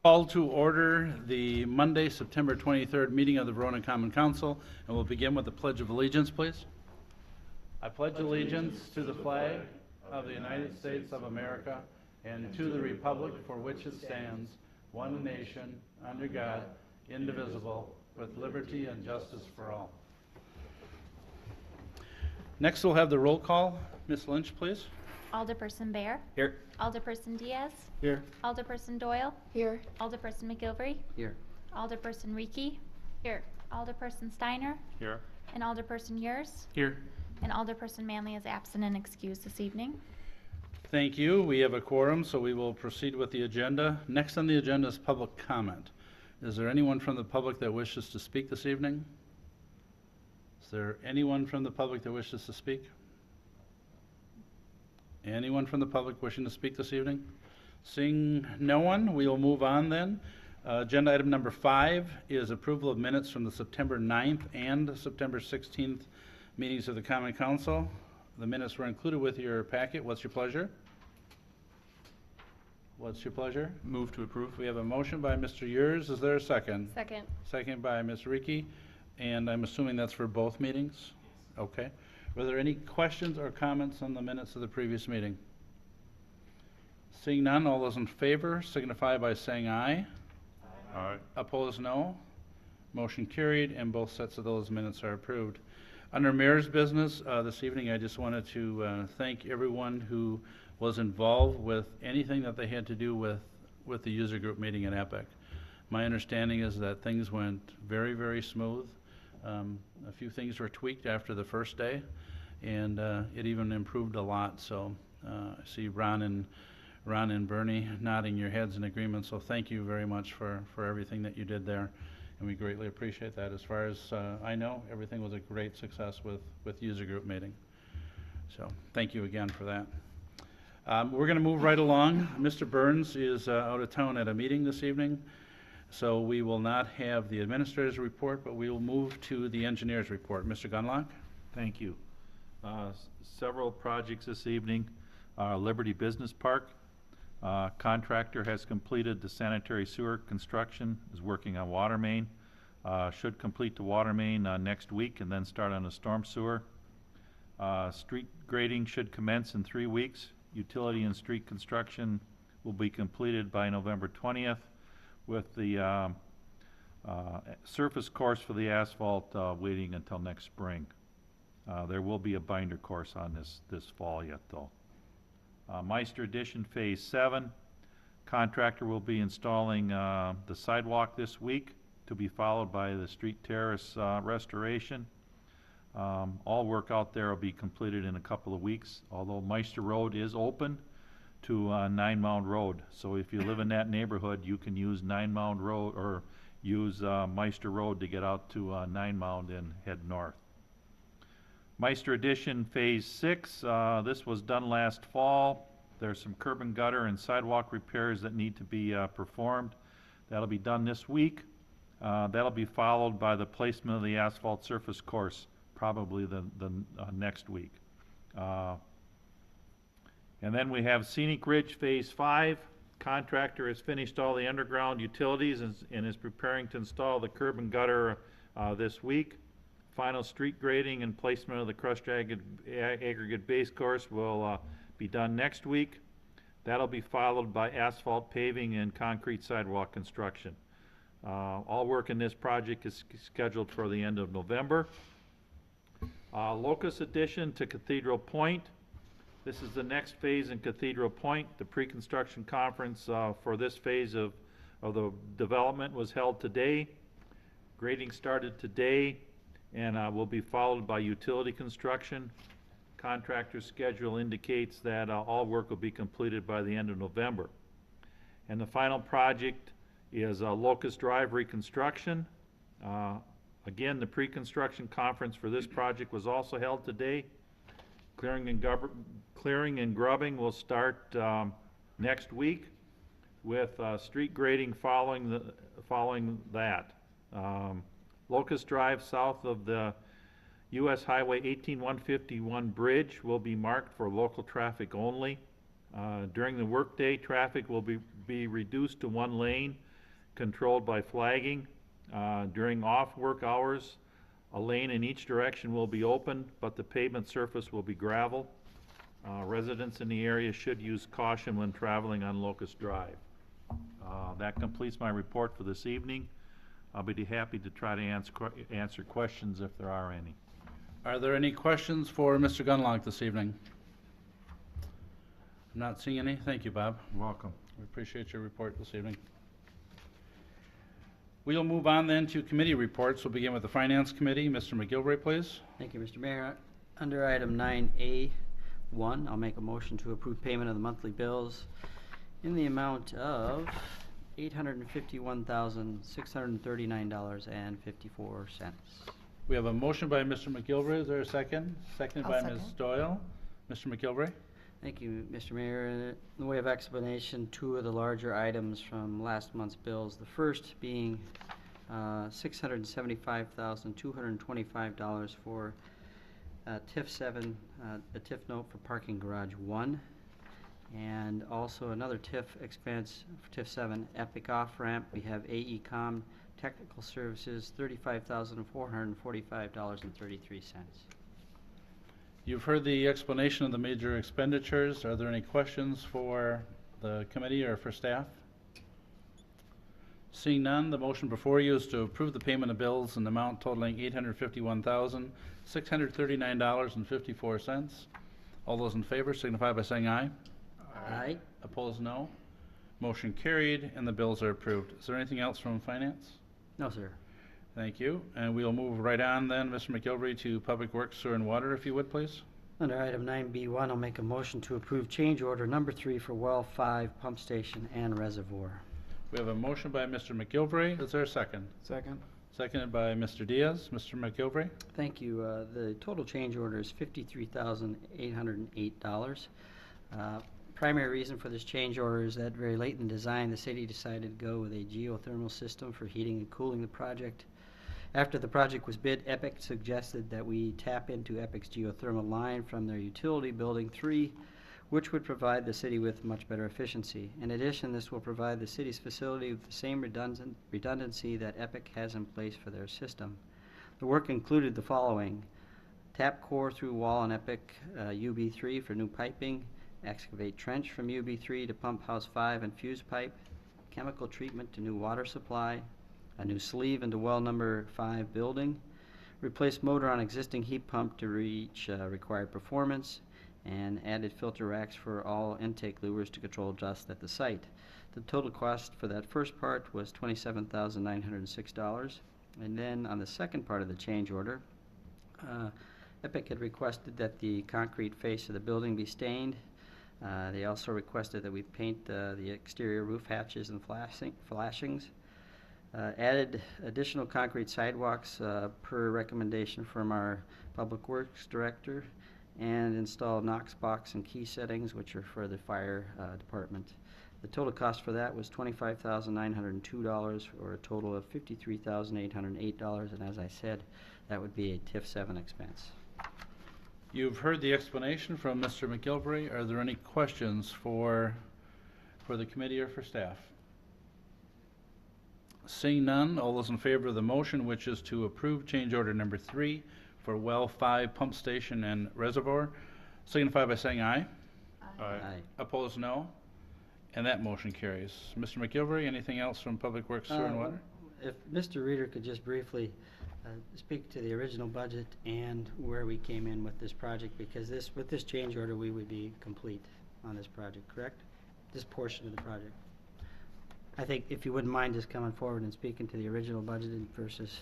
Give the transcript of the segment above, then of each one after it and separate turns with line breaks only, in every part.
Call to order the Monday, September 23rd meeting of the Verona Common Council, and we'll begin with the Pledge of Allegiance, please. I pledge allegiance to the flag of the United States of America and to the republic for which it stands, one nation, under God, indivisible, with liberty and justice for all. Next, we'll have the roll call. Ms. Lynch, please.
Alderperson Bear.
Here.
Alderperson Diaz.
Here.
Alderperson Doyle.
Here.
Alderperson McGilvery.
Here.
Alderperson Reekie. Here. Alderperson Steiner.
Here.
And Alderperson Yurs.
Here.
And Alderperson Manley is absent and excused this evening.
Thank you. We have a quorum, so we will proceed with the agenda. Next on the agenda is public comment. Is there anyone from the public that wishes to speak this evening? Is there anyone from the public that wishes to speak? Anyone from the public wishing to speak this evening? Seeing no one, we will move on then. Agenda item number 5 is approval of minutes from the September 9th and September 16th meetings of the Common Council. The minutes were included with your packet. What's your pleasure? What's your pleasure?
Move to approve.
We have a motion by Mr. Yurs. Is there a second?
Second.
Second by Ms. Reekie, and I'm assuming that's for both meetings? Okay. Were there any questions or comments on the minutes of the previous meeting? Seeing none, all those in favor signify by saying aye.
Aye.
Opposed, no. Motion carried, and both sets of those minutes are approved. Under Mayor's business, this evening, I just wanted to thank everyone who was involved with anything that they had to do with the user group meeting at EPIC. My understanding is that things went very, very smooth. A few things were tweaked after the first day, and it even improved a lot. So I see Ron and Bernie nodding your heads in agreement, so thank you very much for everything that you did there, and we greatly appreciate that. As far as I know, everything was a great success with user group meeting. So thank you again for that. We're going to move right along. Mr. Burns is out of town at a meeting this evening, so we will not have the administrator's report, but we will move to the engineer's report. Mr. Gunlock?
Thank you. Several projects this evening. Liberty Business Park. Contractor has completed the sanitary sewer construction, is working on water main. Should complete the water main next week and then start on the storm sewer. Street grading should commence in 3 weeks. Utility and street construction will be completed by November 20th with the surface course for the asphalt waiting until next spring. There will be a binder course on this fall yet though. Meister Addition Phase 7. Contractor will be installing the sidewalk this week to be followed by the street terrace restoration. All work out there will be completed in a couple of weeks, although Meister Road is open to Nine Mound Road. So if you live in that neighborhood, you can use Nine Mound Road or use Meister Road to get out to Nine Mound and head north. Meister Addition Phase 6, this was done last fall. There's some curb and gutter and sidewalk repairs that need to be performed. That'll be done this week. That'll be followed by the placement of the asphalt surface course, probably the next week. And then we have Scenic Ridge Phase 5. Contractor has finished all the underground utilities and is preparing to install the curb and gutter this week. Final street grading and placement of the crushed aggregate base course will be done next week. That'll be followed by asphalt paving and concrete sidewalk construction. All work in this project is scheduled for the end of November. Locust Addition to Cathedral Point. This is the next phase in Cathedral Point. The pre-construction conference for this phase of the development was held today. Grading started today and will be followed by utility construction. Contractor's schedule indicates that all work will be completed by the end of November. And the final project is Locust Drive reconstruction. Again, the pre-construction conference for this project was also held today. Clearing and grubbing will start next week with street grading following that. Locust Drive south of the US Highway 18151 bridge will be marked for local traffic only. During the workday, traffic will be reduced to one lane controlled by flagging. During off-work hours, a lane in each direction will be open, but the pavement surface will be gravel. Residents in the area should use caution when traveling on Locust Drive. That completes my report for this evening. I'll be happy to try to answer questions if there are any.
Are there any questions for Mr. Gunlock this evening? I'm not seeing any. Thank you, Bob.
You're welcome.
We appreciate your report this evening. We'll move on then to committee reports. We'll begin with the Finance Committee. Mr. McGilvray, please.
Thank you, Mr. Mayor. Under item 9A1, I'll make a motion to approve payment of the monthly bills in the amount of $851,639.54.
We have a motion by Mr. McGilvray. Is there a second? Seconded
I'll
by
second.
Ms. Doyle. Mr. McGilvray?
Thank you, Mr. Mayor. In the way of explanation, two of the larger items from last month's bills. The first being $675,225 for TIF 7, a TIF note for parking garage 1, and also another TIF expense for TIF 7 Epic off-ramp. We have AECom Technical Services, $35,445.33.
You've heard the explanation of the major expenditures. Are there any questions for the committee or for staff? Seeing none, the motion before you is to approve the payment of bills in the amount totaling $851,639.54. All those in favor signify by saying aye.
Aye.
Opposed, no. Motion carried, and the bills are approved. Is there anything else from Finance?
No, sir.
Thank you. And we'll move right on then, Mr. McGilvray, to Public Works, Sewer, and Water, if you would, please.
Under item 9B1, I'll make a motion to approve change order number 3 for well 5 pump station and reservoir.
We have a motion by Mr. McGilvray. Is there a second?
Second.
Seconded by Mr. Diaz. Mr. McGilvray?
Thank you. The total change order is $53,808. Primary reason for this change order is that very late in the design, the city decided to go with a geothermal system for heating and cooling the project. After the project was bid, Epic suggested that we tap into Epic's geothermal line from their utility building 3, which would provide the city with much better efficiency. In addition, this will provide the city's facility with the same redundancy that Epic has in place for their system. The work included the following: tap core through wall on Epic UB3 for new piping, excavate trench from UB3 to pump house 5 and fuse pipe, chemical treatment to new water supply, a new sleeve into well number 5 building, replace motor on existing heat pump to reach required performance, and added filter racks for all intake louvers to control dust at the site. The total cost for that first part was $27,906. And then on the second part of the change order, Epic had requested that the concrete face of the building be stained. They also requested that we paint the exterior roof hatches and flashings. Added additional concrete sidewalks per recommendation from our Public Works Director, and installed Knox box and key settings, which are for the fire department. The total cost for that was $25,902, or a total of $53,808, and as I said, that would be a TIF 7 expense.
You've heard the explanation from Mr. McGilvray. Are there any questions for the committee or for staff? Seeing none, all those in favor of the motion, which is to approve change order number 3 for well 5 pump station and reservoir, signify by saying aye.
Aye.
Opposed, no. And that motion carries. Mr. McGilvray, anything else from Public Works, Sewer, and Water?
If Mr. Reader could just briefly speak to the original budget and where we came in with this project, because with this change order, we would be complete on this project, correct? This portion of the project. I think if you wouldn't mind just coming forward and speaking to the original budget versus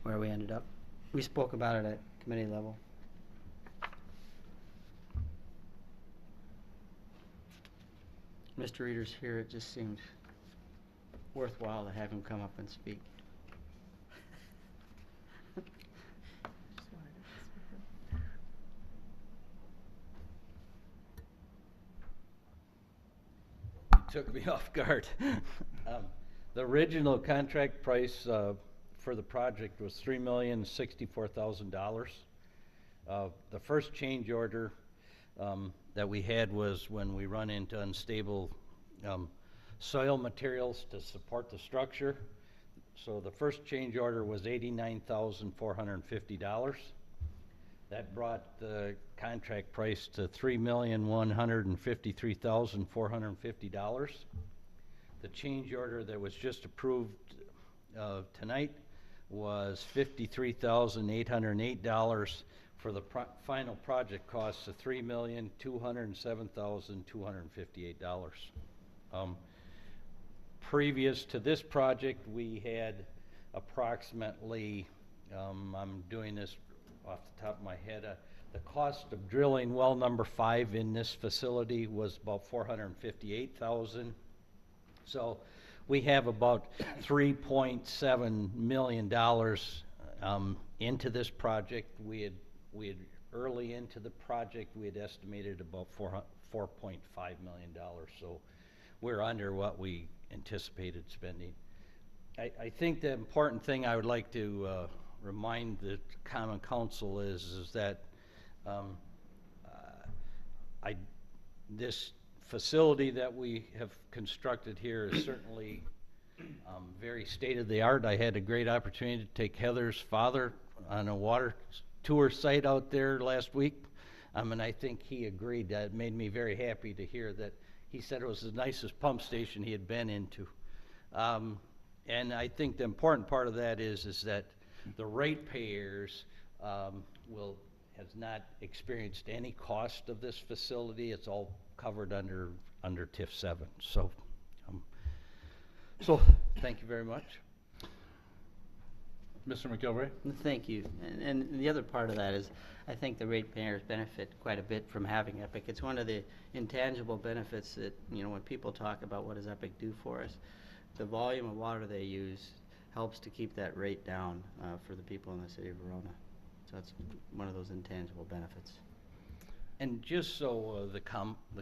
where we ended up. We spoke about it at committee level. Mr. Reader's here. It just seemed worthwhile to have him come up and speak.
Took me off guard. The original contract price for the project was $3,064,000. The first change order that we had was when we run into unstable soil materials to support the structure. So the first change order was $89,450. That brought the contract price to $3,153,450. The change order that was just approved tonight was $53,808 for the final project costs of $3,207,258. Previous to this project, we had approximately, I'm doing this off the top of my head, the cost of drilling well number 5 in this facility was about $458,000. So we have about $3.7 million into this project. We had early into the project, we had estimated about $4.5 million. So we're under what we anticipated spending. I think the important thing I would like to remind the Common Council is that this facility that we have constructed here is certainly very state-of-the-art. I had a great opportunity to take Heather's father on a water tour site out there last week, and I think he agreed. That made me very happy to hear that. He said it was the nicest pump station he had been into. And I think the important part of that is that the ratepayers has not experienced any cost of this facility. It's all covered under TIF 7. So thank you very much.
Mr. McGilvray?
Thank you. And the other part of that is, I think the ratepayers benefit quite a bit from having EPIC. It's one of the intangible benefits that, when people talk about what does EPIC do for us, the volume of water they use helps to keep that rate down for the people in the city of Verona. So it's one of those intangible benefits.
And just so the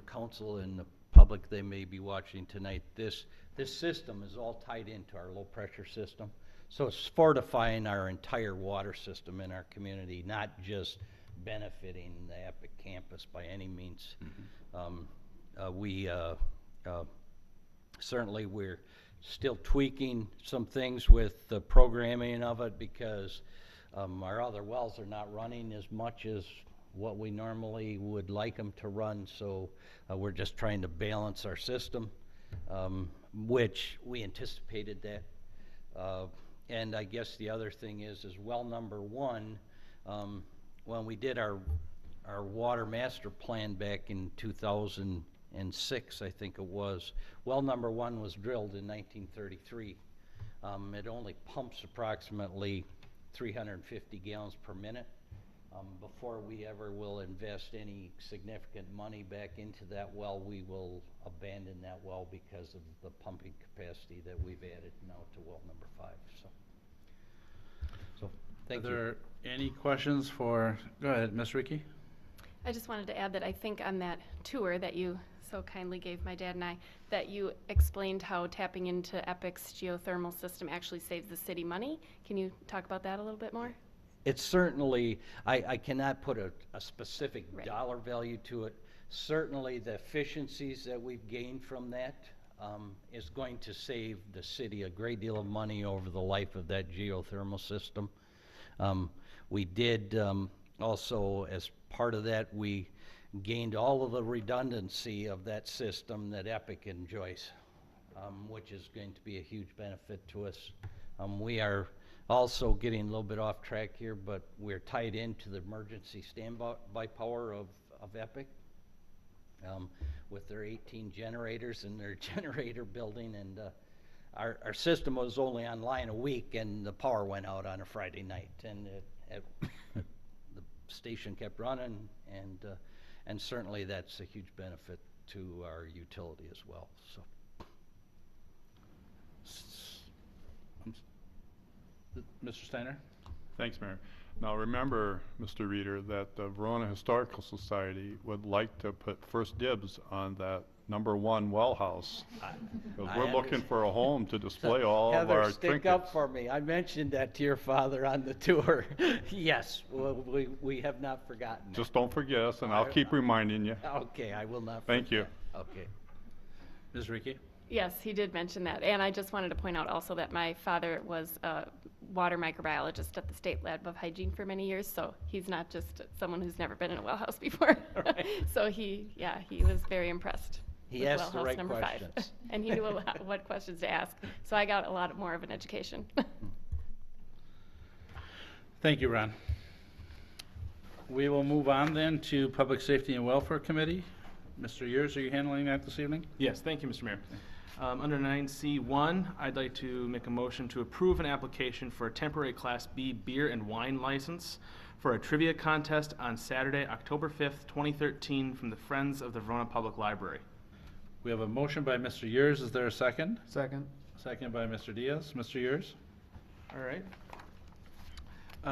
council and the public, they may be watching tonight, this system is all tied into our low-pressure system. So it's fortifying our entire water system in our community, not just benefiting the EPIC campus by any means. Certainly we're still tweaking some things with the programming of it because our other wells are not running as much as what we normally would like them to run. So we're just trying to balance our system, which we anticipated that. And I guess the other thing is well number 1, when we did our water master plan back in 2006, I think it was, well number 1 was drilled in 1933. It only pumps approximately 350 gallons per minute. Before we ever will invest any significant money back into that well, we will abandon that well because of the pumping capacity that we've added now to well number 5. So thank you.
Are there any questions for, go ahead, Ms. Ricky?
I just wanted to add that I think on that tour that you so kindly gave my dad and I, that you explained how tapping into EPIC's geothermal system actually saves the city money. Can you talk about that a little bit more?
It's certainly, I cannot put a specific
Right.
dollar value to it. Certainly the efficiencies that we've gained from that is going to save the city a great deal of money over the life of that geothermal system. We did also, as part of that, we gained all of the redundancy of that system that EPIC enjoys, which is going to be a huge benefit to us. We are also getting a little bit off track here, but we're tied into the emergency standby power of EPIC with their 18 generators in their generator building, and our system was only online a week, and the power went out on a Friday night, and the station kept running, and certainly that's a huge benefit to our utility as well. So.
Mr. Steiner?
Thanks, Mayor. Now remember, Mr. Reader, that the Verona Historical Society would like to put first dibs on that number 1 well house. Because
I
we're looking
understand.
for a home to display all of
Heather,
our
stick
trinkets.
up for me. I mentioned that to your father on the tour. Yes, we have not forgotten that.
Just don't forget us, and I'll keep reminding you.
Okay, I will not
Thank you.
forget. Okay.
Ms. Ricky?
Yes, he did mention that. And I just wanted to point out also that my father was a water microbiologist at the State Lab of Hygiene for many years, so he's not just someone who's never been in a well house before. So he was very impressed.
He
with
asked the
well house
right
number 5.
questions.
And he knew what questions to ask. So I got a lot more of an education.
Thank you, Ron. We will move on then to Public Safety and Welfare Committee. Mr. Yers, are you handling that this evening?
Yes, thank you, Mr. Mayor. Under 9C1, I'd like to make a motion to approve an application for a temporary Class B beer and wine license for a trivia contest on Saturday, October 5th, 2013, from the Friends of the Verona Public Library.
We have a motion by Mr. Yers. Is there a second?
Second.
Second by Mr. Diaz. Mr. Yers?
All right.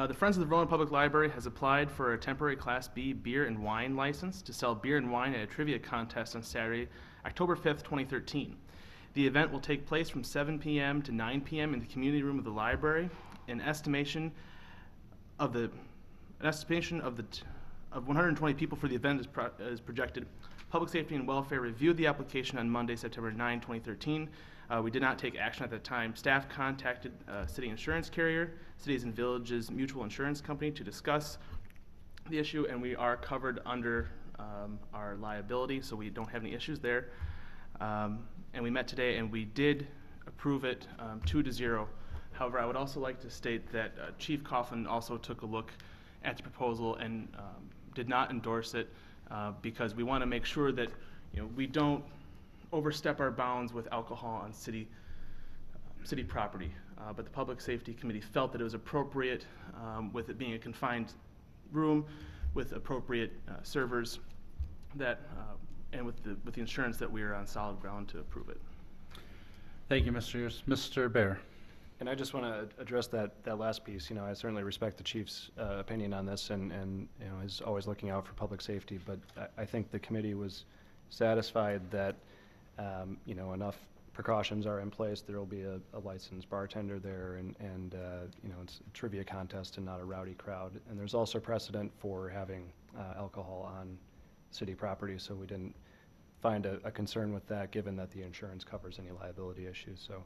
The Friends of the Verona Public Library has applied for a temporary Class B beer and wine license to sell beer and wine at a trivia contest on Saturday, October 5th, 2013. The event will take place from 7 p.m. to 9 p.m. in the community room of the library. An estimation of 120 people for the event is projected. Public Safety and Welfare reviewed the application on Monday, September 9, 2013. We did not take action at the time. Staff contacted city insurance carrier, Cities and Villages Mutual Insurance Company, to discuss the issue, and we are covered under our liability, so we don't have any issues there. And we met today, and we did approve it 2-0. However, I would also like to state that Chief Coughlin also took a look at the proposal and did not endorse it because we want to make sure that we don't overstep our bounds with alcohol on city property. But the Public Safety Committee felt that it was appropriate with it being a confined room with appropriate servers that and with the insurance that we are on solid ground to approve it.
Thank you, Mr. Yers. Mr. Bear?
And I just want to address that last piece. I certainly respect the chief's opinion on this and is always looking out for public safety. But I think the committee was satisfied that, enough precautions are in place. There will be a licensed bartender there and it's a trivia contest and not a rowdy crowd. And there's also precedent for having alcohol on city property, so we didn't find a concern with that, given that the insurance covers any liability issues. So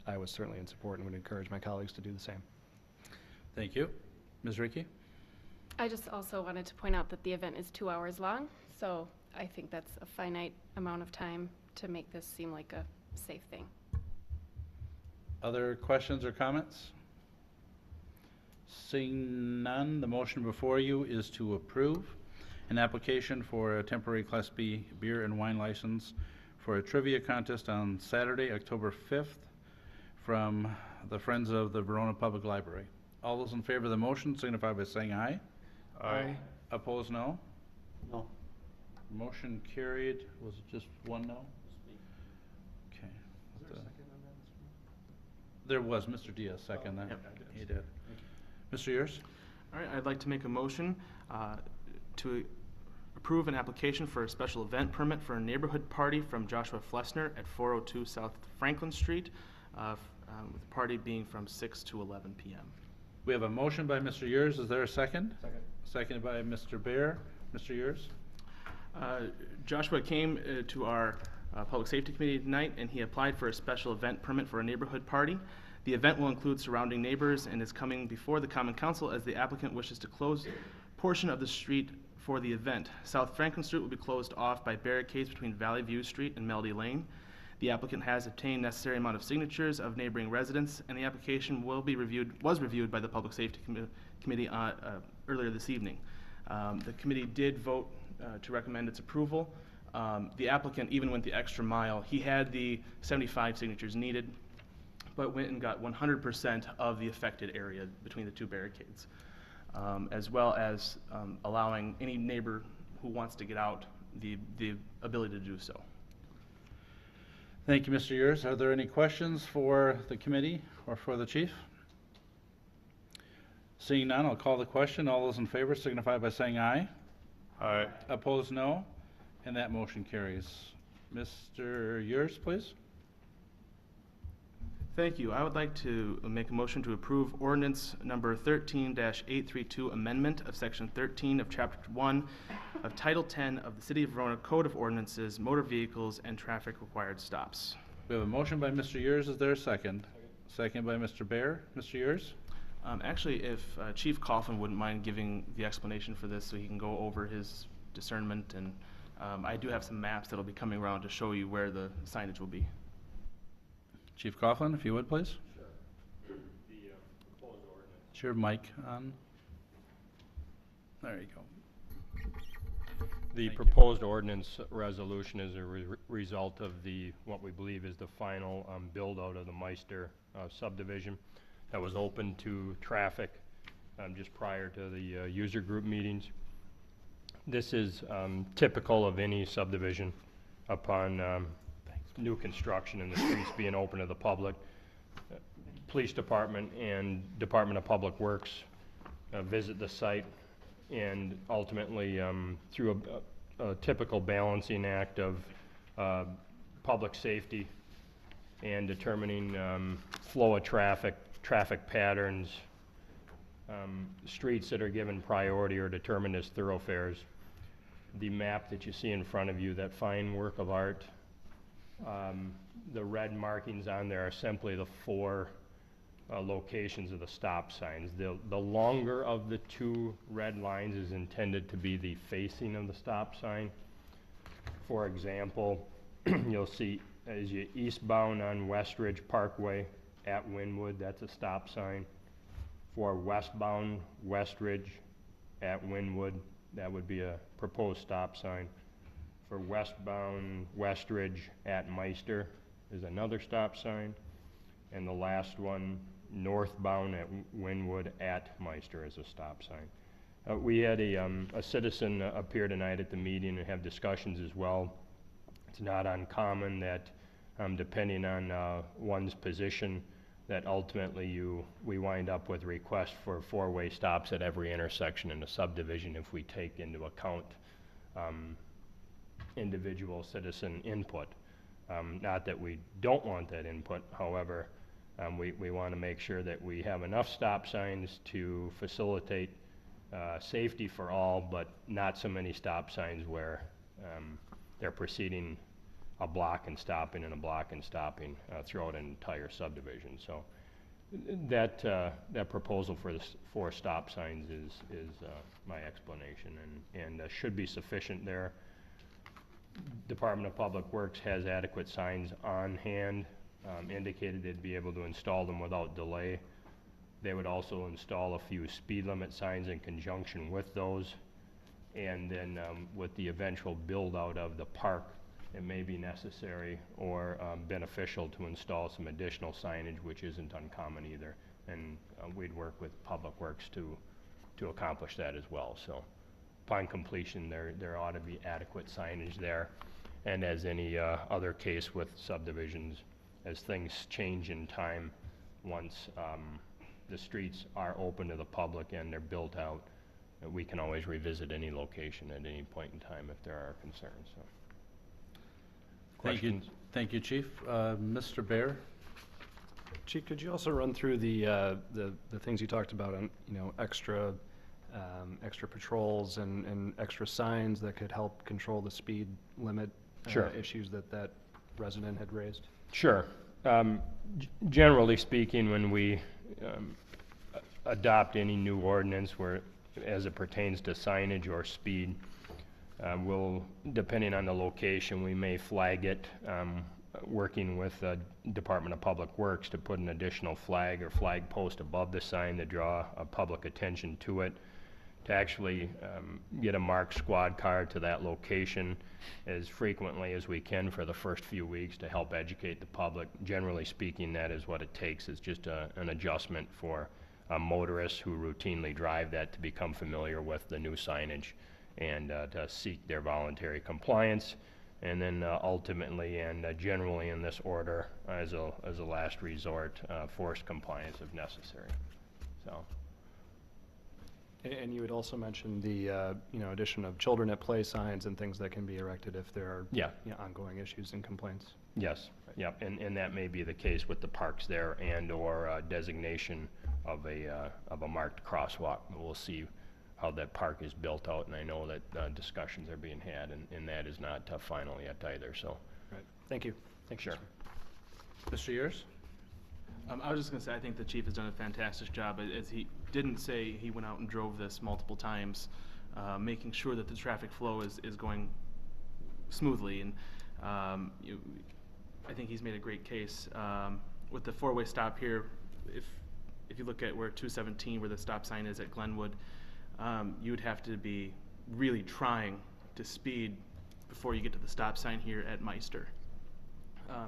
I was certainly in support and would encourage my colleagues to do the same.
Thank you. Ms. Ricky?
I just also wanted to point out that the event is 2 hours long, so I think that's a finite amount of time to make this seem like a safe thing.
Other questions or comments? Seeing none, the motion before you is to approve an application for a temporary Class B beer and wine license for a trivia contest on Saturday, October 5th from the Friends of the Verona Public Library. All those in favor of the motion signify by saying aye.
Aye.
Opposed, no.
No.
Motion carried. Was it just one no? Okay. There was. Mr. Diaz second that.
Yep.
He did. Mr. Yers?
All right, I'd like to make a motion to approve an application for a special event permit for a neighborhood party from Joshua Flessner at 402 South Franklin Street, with the party being from 6 to 11 p.m.
We have a motion by Mr. Yers. Is there a second?
Second.
Seconded by Mr. Bear. Mr. Yers?
Joshua came to our Public Safety Committee tonight, and he applied for a special event permit for a neighborhood party. The event will include surrounding neighbors and is coming before the Common Council as the applicant wishes to close portion of the street for the event. South Franklin Street will be closed off by barricades between Valley View Street and Melody Lane. The applicant has obtained necessary amount of signatures of neighboring residents, and the application was reviewed by the Public Safety Committee earlier this evening. The committee did vote to recommend its approval. The applicant even went the extra mile. He had the 75 signatures needed, but went and got 100% of the affected area between the two barricades, as well as allowing any neighbor who wants to get out the ability to do so.
Thank you, Mr. Yers. Are there any questions for the committee or for the chief? Seeing none, I'll call the question. All those in favor signify by saying aye.
Aye.
Opposed, no. And that motion carries. Mr. Yers, please.
Thank you. I would like to make a motion to approve ordinance number 13-832 amendment of section 13 of chapter 1 of title 10 of the City of Verona Code of Ordinances, Motor Vehicles and Traffic Required Stops.
We have a motion by Mr. Yurs. Is there a second? Second by Mr. Bear. Mr. Yurs?
Actually, if Chief Coughlin wouldn't mind giving the explanation for this so he can go over his discernment, and I do have some maps that'll be coming around to show you where the signage will be.
Chief Coughlin, if you would, please. Sure. The proposed ordinance. Is your mic on? There you go.
The proposed ordinance resolution is a result of what we believe is the final build-out of the Meister subdivision that was open to traffic just prior to the user group meetings. This is typical of any subdivision upon new construction and the streets being open to the public. Police Department and Department of Public Works visit the site, and ultimately through a typical balancing act of public safety and determining flow of traffic patterns, streets that are given priority are determined as thoroughfares. The map that you see in front of you, that fine work of art, the red markings on there are simply the 4 locations of the stop signs. The longer of the 2 red lines is intended to be the facing of the stop sign. For example, you'll see as you eastbound on Westridge Parkway at Wynwood, that's a stop sign. For westbound Westridge at Wynwood, that would be a proposed stop sign. For westbound Westridge at Meister is another stop sign. And the last one, northbound at Wynwood at Meister, is a stop sign. We had a citizen appear tonight at the meeting and have discussions as well. It's not uncommon that depending on one's position, that ultimately we wind up with requests for 4-way stops at every intersection in the subdivision if we take into account individual citizen input. Not that we don't want that input, however, we want to make sure that we have enough stop signs to facilitate safety for all, but not so many stop signs where they're proceeding a block and stopping and a block and stopping throughout an entire subdivision. So that proposal for the 4 stop signs is my explanation, and should be sufficient there. Department of Public Works has adequate signs on hand, indicated they'd be able to install them without delay. They would also install a few speed limit signs in conjunction with those, and then with the eventual build out of the park, it may be necessary or beneficial to install some additional signage, which isn't uncommon either, and we'd work with Public Works to accomplish that as well. So upon completion, there ought to be adequate signage there, and as any other case with subdivisions, as things change in time, once the streets are open to the public and they're built out, we can always revisit any location at any point in time if there are concerns. So.
Thank you.
Questions?
Thank you, Chief. Mr. Bear?
Chief, could you also run through the things you talked about on, extra patrols and extra signs that could help control the speed limit
Sure.
issues that resident had raised?
Sure. Generally speaking, when we adopt any new ordinance where, as it pertains to signage or speed, we'll, depending on the location, we may flag it, working with Department of Public Works to put an additional flag or flag post above the sign to draw public attention to it, to actually get a marked squad car to that location as frequently as we can for the first few weeks to help educate the public. Generally speaking, that is what it takes, is just an adjustment for motorists who routinely drive that to become familiar with the new signage and to seek their voluntary compliance, and then ultimately and generally in this order, as a last resort, forced compliance if necessary. So.
And you had also mentioned the, addition of children at play signs and things that can be erected if there are
Yeah.
ongoing issues and complaints.
Yes, yep, and that may be the case with the parks there and/or designation of a marked crosswalk. We'll see how that park is built out, and I know that discussions are being had, and that is not final yet either, so.
Right. Thank you. Thank you.
Sure.
Mr. Yers?
I was just gonna say, I think the chief has done a fantastic job, as he didn't say he went out and drove this multiple times, making sure that the traffic flow is going smoothly, and, I think he's made a great case. With the four-way stop here, if you look at where 217, where the stop sign is at Glenwood, you would have to be really trying to speed before you get to the stop sign here at Meister.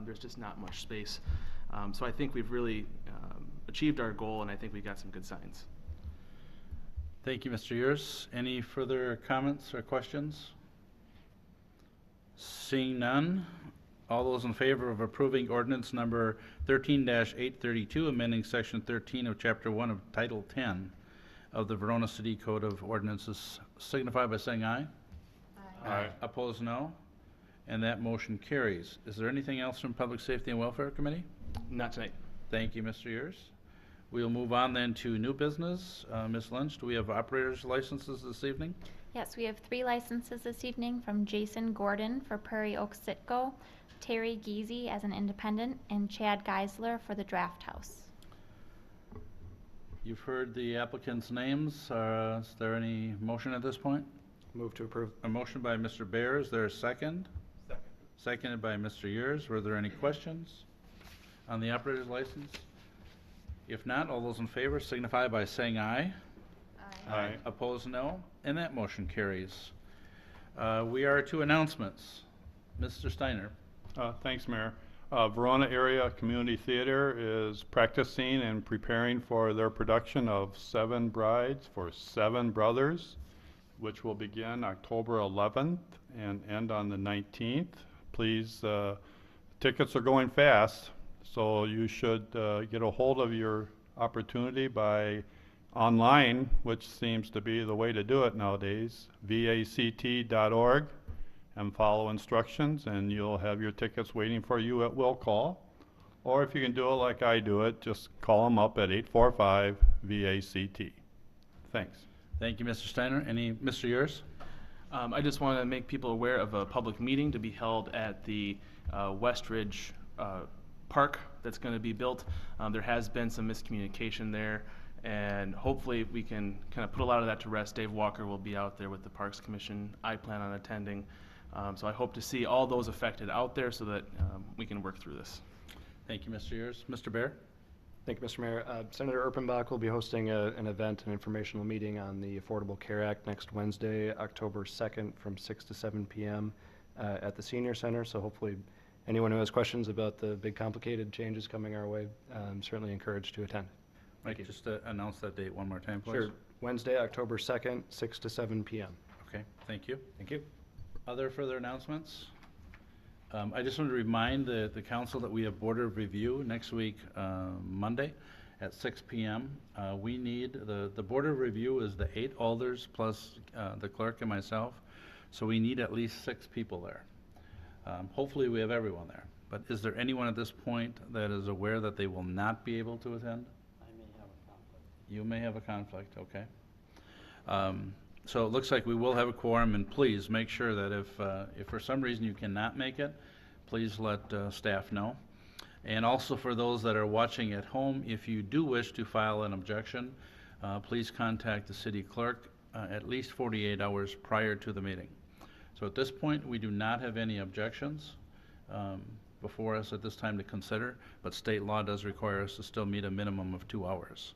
There's just not much space. So I think we've really achieved our goal, and I think we got some good signs.
Thank you, Mr. Yers. Any further comments or questions? Seeing none, all those in favor of approving ordinance number 13-832, amending section 13 of chapter 1 of title 10 of the Verona City Code of Ordinances, signify by saying aye.
Aye.
Opposed, no. And that motion carries. Is there anything else from Public Safety and Welfare Committee?
Not tonight.
Thank you, Mr. Yers. We'll move on then to new business. Ms. Lynch, do we have operators licenses this evening?
Yes, we have 3 licenses this evening from Jason Gordon for Prairie Oak Sitco, Terry Geezy as an independent, and Chad Geisler for the Draft House.
You've heard the applicants' names. Is there any motion at this point?
Move to approve.
A motion by Mr. Bear. Is there a second?
Second.
Seconded by Mr. Yers. Were there any questions on the operator's license? If not, all those in favor signify by saying aye.
Aye.
Opposed, no. And that motion carries. We are to announcements. Mr. Steiner.
Thanks, Mayor. Verona Area Community Theater is practicing and preparing for their production of 7 Brides for 7 Brothers, which will begin October 11th and end on the 19th. Please, tickets are going fast, so you should get a hold of your opportunity by online, which seems to be the way to do it nowadays, vact.org, and follow instructions, and you'll have your tickets waiting for you at will call. Or if you can do it like I do it, just call them up at 845-VACT. Thanks.
Thank you, Mr. Steiner. Any, Mr. Yers?
I just want to make people aware of a public meeting to be held at the Westridge Park that's going to be built. There has been some miscommunication there, and hopefully we can kind of put a lot of that to rest. Dave Walker will be out there with the Parks Commission. I plan on attending. So I hope to see all those affected out there so that we can work through this.
Thank you, Mr. Yers. Mr. Bear?
Thank you, Mr. Mayor. Senator Erpenbach will be hosting an event, an informational meeting on the Affordable Care Act next Wednesday, October 2nd from 6 to 7 p.m. At the Senior Center. So hopefully anyone who has questions about the big complicated changes coming our way, certainly encouraged to attend.
Mike, just announce that date one more time, please.
Sure. Wednesday, October 2nd, 6 to 7 p.m.
Okay, thank you.
Thank you.
Other further announcements? I just want to remind the council that we have board of review next week, Monday at 6 p.m. We need, the board of review is the 8 alders plus the clerk and myself, so we need at least 6 people there. Hopefully we have everyone there, but is there anyone at this point that is aware that they will not be able to attend?
I may have a conflict.
You may have a conflict, okay. So it looks like we will have a quorum, and please make sure that if for some reason you cannot make it, please let staff know. And also for those that are watching at home, if you do wish to file an objection, please contact the city clerk at least 48 hours prior to the meeting. So at this point, we do not have any objections before us at this time to consider, but state law does require us to still meet a minimum of 2 hours.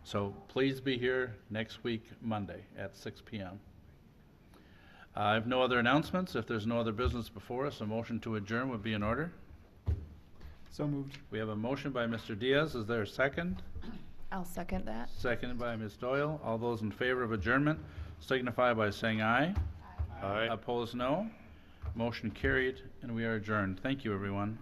So please be here next week, Monday, at 6 p.m. I have no other announcements. If there's no other business before us, a motion to adjourn would be in order.
So moved.
We have a motion by Mr. Diaz. Is there a second?
I'll second that.
Seconded by Ms. Doyle. All those in favor of adjournment signify by saying aye.
Aye.
Opposed, no. Motion carried, and we are adjourned. Thank you, everyone.